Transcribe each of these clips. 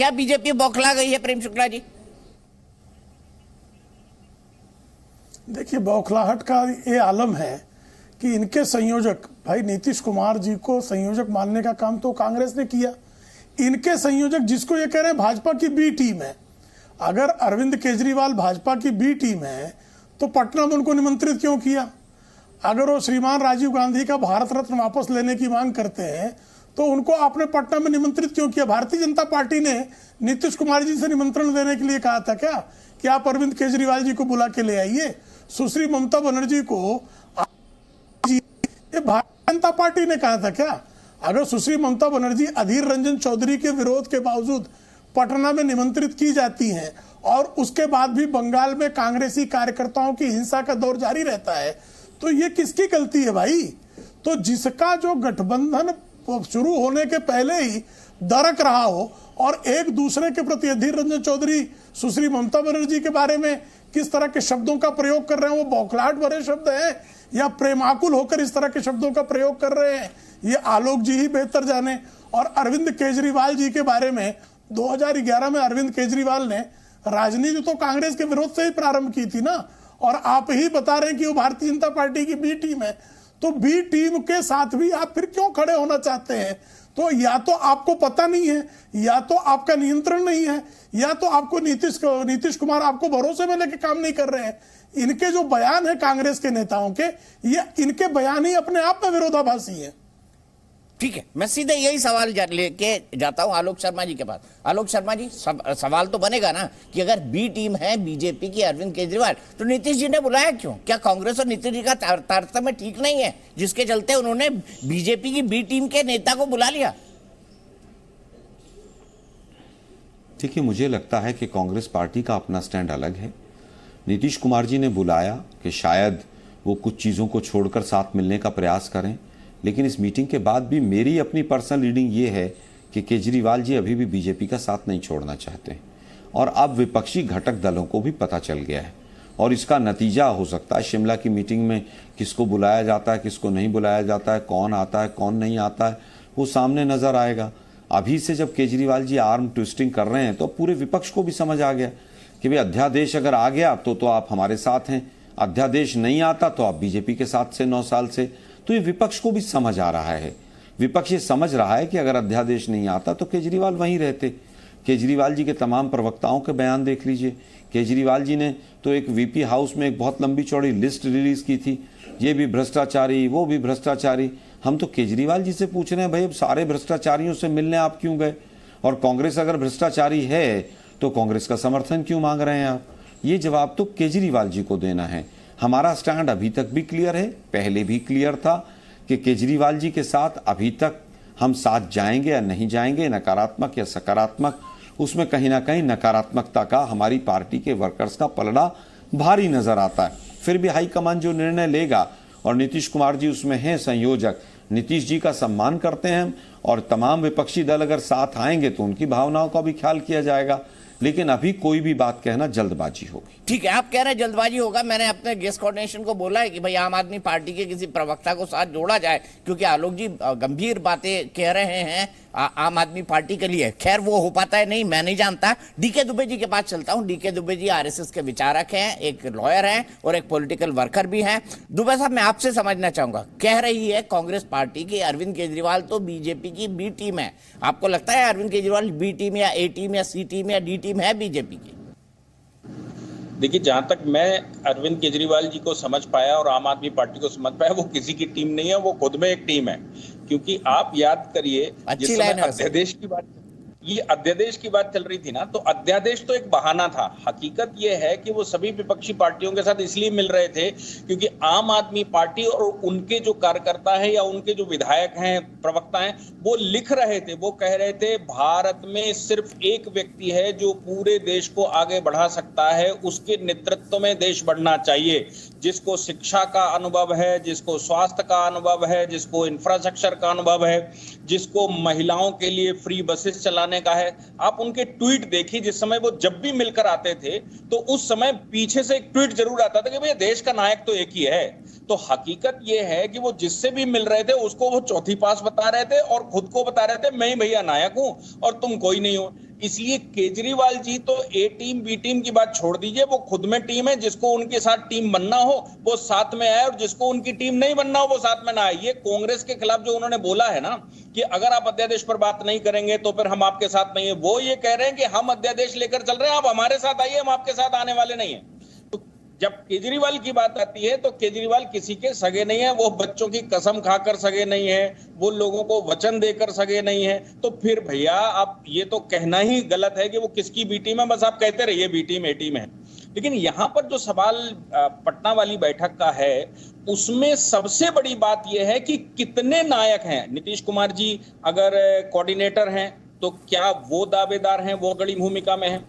क्या बीजेपी बौखला गई है प्रेम शुक्ला जी? देखिए, बौखलाहट का ये आलम है कि इनके संयोजक भाई नीतीश कुमार जी को संयोजक मानने का काम तो कांग्रेस ने किया। इनके संयोजक जिसको ये कह रहे हैं भाजपा की बी टीम है, अगर अरविंद केजरीवाल भाजपा की बी टीम है तो पटना में उनको निमंत्रित क्यों किया? अगर वो श्रीमान राजीव गांधी का भारत रत्न वापस लेने की मांग करते हैं तो उनको आपने पटना में निमंत्रित क्यों किया? भारतीय जनता पार्टी ने नीतीश कुमार जी से निमंत्रण देने के लिए कहा था क्या कि आप अरविंद केजरीवाल जी को बुला के ले आइए? सुश्री ममता बनर्जी को ये भारतीय जनता पार्टी ने कहा था क्या? अगर सुश्री ममता बनर्जी अधीर रंजन चौधरी के विरोध के बावजूद पटना में निमंत्रित की जाती हैं और उसके बाद भी बंगाल में कांग्रेसी कार्यकर्ताओं की हिंसा का दौर जारी रहता है, तो ये किसकी गलती है भाई? तो जिसका जो गठबंधन शुरू होने के पहले ही दरक रहा हो और एक दूसरे के प्रति अधीर रंजन चौधरी सुश्री ममता बनर्जी के बारे में किस तरह के शब्दों का प्रयोग कर रहे हैं, वो बौखलाहट भरे शब्द हैं या प्रेमाकुल होकर इस तरह के शब्दों का प्रयोग कर रहे हैं, ये आलोक जी ही बेहतर जाने। और अरविंद केजरीवाल जी के बारे में 2011 में अरविंद केजरीवाल ने राजनीति तो कांग्रेस के विरोध से ही प्रारंभ की थी ना, और आप ही बता रहे हैं कि वो भारतीय जनता पार्टी की बी टीम है, तो बी टीम के साथ भी आप फिर क्यों खड़े होना चाहते हैं? तो या तो आपको पता नहीं है, या तो आपका नियंत्रण नहीं है, या तो आपको नीतीश कुमार आपको भरोसे में लेके काम नहीं कर रहे हैं। इनके जो बयान है कांग्रेस के नेताओं के, ये इनके बयान ही अपने आप में विरोधाभासी है। ठीक है, मैं सीधे यही सवाल लेके जाता हूं आलोक शर्मा जी के पास। आलोक शर्मा जी, सवाल तो बनेगा ना कि अगर बी टीम है बीजेपी की अरविंद केजरीवाल, तो नीतीश जी ने बुलाया क्यों? क्या कांग्रेस और नीतीश जी का तारतम्य ठीक नहीं है जिसके चलते उन्होंने बीजेपी की बी टीम के नेता को बुला लिया? देखिए, मुझे लगता है कि कांग्रेस पार्टी का अपना स्टैंड अलग है। नीतीश कुमार जी ने बुलाया कि शायद वो कुछ चीज़ों को छोड़कर साथ मिलने का प्रयास करें, लेकिन इस मीटिंग के बाद भी मेरी अपनी पर्सनल रीडिंग ये है कि केजरीवाल जी अभी भी बीजेपी का साथ नहीं छोड़ना चाहते और अब विपक्षी घटक दलों को भी पता चल गया है और इसका नतीजा हो सकता है शिमला की मीटिंग में किसको बुलाया जाता है, किसको नहीं बुलाया जाता है, कौन आता है, कौन नहीं आता है, वो सामने नजर आएगा। अभी से जब केजरीवाल जी आर्म ट्विस्टिंग कर रहे हैं तो पूरे विपक्ष को भी समझ आ गया कि भाई अध्यादेश अगर आ गया तो आप हमारे साथ हैं, अध्यादेश नहीं आता तो आप बीजेपी के साथ से 9 साल से। तो ये विपक्ष को भी समझ आ रहा है, विपक्ष ये समझ रहा है कि अगर अध्यादेश नहीं आता तो केजरीवाल वहीं रहते। केजरीवाल जी के तमाम प्रवक्ताओं के बयान देख लीजिए। केजरीवाल जी ने तो एक वीपी हाउस में एक बहुत लंबी चौड़ी लिस्ट रिलीज की थी, ये भी भ्रष्टाचारी, वो भी भ्रष्टाचारी। हम तो केजरीवाल जी से पूछ रहे हैं भाई अब सारे भ्रष्टाचारियों से मिलने आप क्यों गए? और कांग्रेस अगर भ्रष्टाचारी है तो कांग्रेस का समर्थन क्यों मांग रहे हैं आप? ये जवाब तो केजरीवाल जी को देना है। हमारा स्टैंड अभी तक भी क्लियर है, पहले भी क्लियर था कि केजरीवाल जी के साथ अभी तक हम साथ जाएंगे या नहीं जाएंगे, नकारात्मक या सकारात्मक, उसमें कहीं ना कहीं नकारात्मकता का हमारी पार्टी के वर्कर्स का पलड़ा भारी नजर आता है। फिर भी हाईकमान जो निर्णय लेगा, और नीतीश कुमार जी उसमें हैं संयोजक, नीतीश जी का सम्मान करते हैं और तमाम विपक्षी दल अगर साथ आएंगे तो उनकी भावनाओं का भी ख्याल किया जाएगा, लेकिन अभी कोई भी बात कहना जल्दबाजी होगी। ठीक है, आप कह रहे हैं जल्दबाजी होगा। मैंने अपने गेस्ट कोऑर्डिनेशन को बोला है कि भाई आम आदमी पार्टी के किसी प्रवक्ता को साथ जोड़ा जाए, क्योंकि आलोक जी गंभीर बातें कह रहे हैं आम आदमी पार्टी के लिए। खैर वो हो पाता है नहीं, मैं नहीं जानता। डीके दुबे जी के पास चलता हूं। डीके दुबे जी आरएसएस के विचारक हैं, एक लॉयर हैं और एक पॉलिटिकल वर्कर भी हैं। दुबे साहब, मैं आपसे समझना चाहूंगा, कह रही है कांग्रेस पार्टी की अरविंद केजरीवाल तो बीजेपी की बी टीम है। आपको लगता है अरविंद केजरीवाल बी टीम या ए टीम या सी टीम या डी टीम है बीजेपी की? देखिए, जहां तक मैं अरविंद केजरीवाल जी को समझ पाया और आम आदमी पार्टी को समझ पाया, वो किसी की टीम नहीं है, वो खुद में एक टीम है। क्योंकि आप याद करिए, जिस समय अध्यादेश की बात, ये अध्यादेश की बात चल रही थी ना, तो अध्यादेश तो एक बहाना था। हकीकत ये है कि वो सभी विपक्षी पार्टियों के साथ इसलिए मिल रहे थे क्योंकि आम आदमी पार्टी और उनके जो कार्यकर्ता है या उनके जो विधायक हैं, प्रवक्ता हैं, वो लिख रहे थे, वो कह रहे थे भारत में सिर्फ एक व्यक्ति है जो पूरे देश को आगे बढ़ा सकता है, उसके नेतृत्व में देश बढ़ना चाहिए, जिसको शिक्षा का अनुभव है, जिसको स्वास्थ्य का अनुभव है, जिसको इंफ्रास्ट्रक्चर का अनुभव है, जिसको महिलाओं के लिए फ्री बसेस चलाने का है। आप उनके ट्वीट देखिए, जिस समय वो जब भी मिलकर आते थे तो उस समय पीछे से एक ट्वीट जरूर आता था कि भैया देश का नायक तो एक ही है। तो हकीकत ये है कि वो जिससे भी मिल रहे थे उसको वो चौथी पास बता रहे थे और खुद को बता रहे थे मैं ही भैया नायक हूं और तुम कोई नहीं हो। इसलिए केजरीवाल जी तो ए टीम बी टीम की बात छोड़ दीजिए, वो खुद में टीम है। जिसको उनके साथ टीम बनना हो वो साथ में आए और जिसको उनकी टीम नहीं बनना हो वो साथ में ना आए। ये कांग्रेस के खिलाफ जो उन्होंने बोला है ना कि अगर आप अध्यादेश पर बात नहीं करेंगे तो फिर हम आपके साथ नहीं है, वो ये कह रहे हैं कि हम अध्यादेश लेकर चल रहे हैं, आप हमारे साथ आइए, हम आपके साथ आने वाले नहीं है। जब केजरीवाल की बात आती है तो केजरीवाल किसी के सगे नहीं है, वो बच्चों की कसम खाकर सगे नहीं है, वो लोगों को वचन देकर सगे नहीं है। तो फिर भैया आप ये तो कहना ही गलत है कि वो किसकी बी टीम है, बस आप कहते रहिए बी टीम ए टीम है। लेकिन यहां पर जो सवाल पटना वाली बैठक का है उसमें सबसे बड़ी बात यह है कि कितने नायक हैं। नीतीश कुमार जी अगर कोऑर्डिनेटर हैं तो क्या वो दावेदार हैं, वो बड़ी भूमिका में हैं।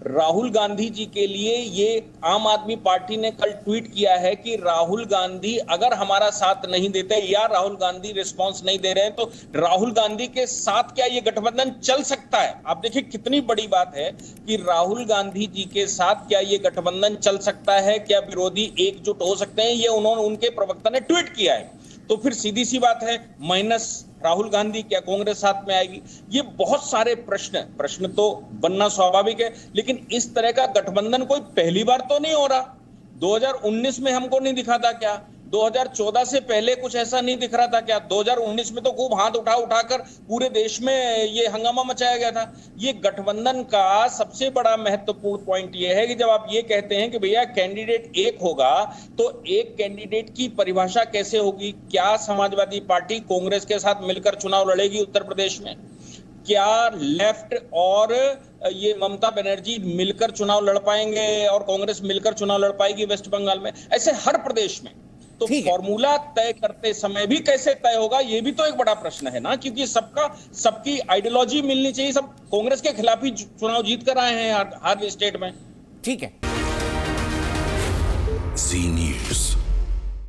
राहुल गांधी जी के लिए ये आम आदमी पार्टी ने कल ट्वीट किया है कि राहुल गांधी अगर हमारा साथ नहीं देते या राहुल गांधी रिस्पांस नहीं दे रहे हैं तो राहुल गांधी के साथ क्या ये गठबंधन चल सकता है। आप देखिए कितनी बड़ी बात है कि राहुल गांधी जी के साथ क्या ये गठबंधन चल सकता है, क्या विरोधी एकजुट हो सकते हैं, ये उनके प्रवक्ता ने ट्वीट किया है। तो फिर सीधी सी बात है माइनस राहुल गांधी क्या कांग्रेस साथ में आएगी। ये बहुत सारे प्रश्न तो बनना स्वाभाविक है, लेकिन इस तरह का गठबंधन कोई पहली बार तो नहीं हो रहा। 2019 में हमको नहीं दिखा था क्या, 2014 से पहले कुछ ऐसा नहीं दिख रहा था क्या, 2019 में तो खूब हाथ उठाकर पूरे देश में ये हंगामा मचाया गया था। ये गठबंधन का सबसे बड़ा महत्वपूर्ण पॉइंट ये है कि जब आप ये कहते हैं कि भैया कैंडिडेट एक होगा तो एक कैंडिडेट की परिभाषा कैसे होगी। क्या समाजवादी पार्टी कांग्रेस के साथ मिलकर चुनाव लड़ेगी उत्तर प्रदेश में? क्या लेफ्ट और ये ममता बनर्जी मिलकर चुनाव लड़ पाएंगे और कांग्रेस मिलकर चुनाव लड़ पाएगी वेस्ट बंगाल में? ऐसे हर प्रदेश में। तो फॉर्मूला तय करते समय भी कैसे तय होगा, ये भी तो एक बड़ा प्रश्न है ना, क्योंकि सबकी आइडियोलॉजी मिलनी चाहिए। सब कांग्रेस के खिलाफ ही चुनाव जीत कर आए हैं हर स्टेट में। ठीक है। जी न्यूज़।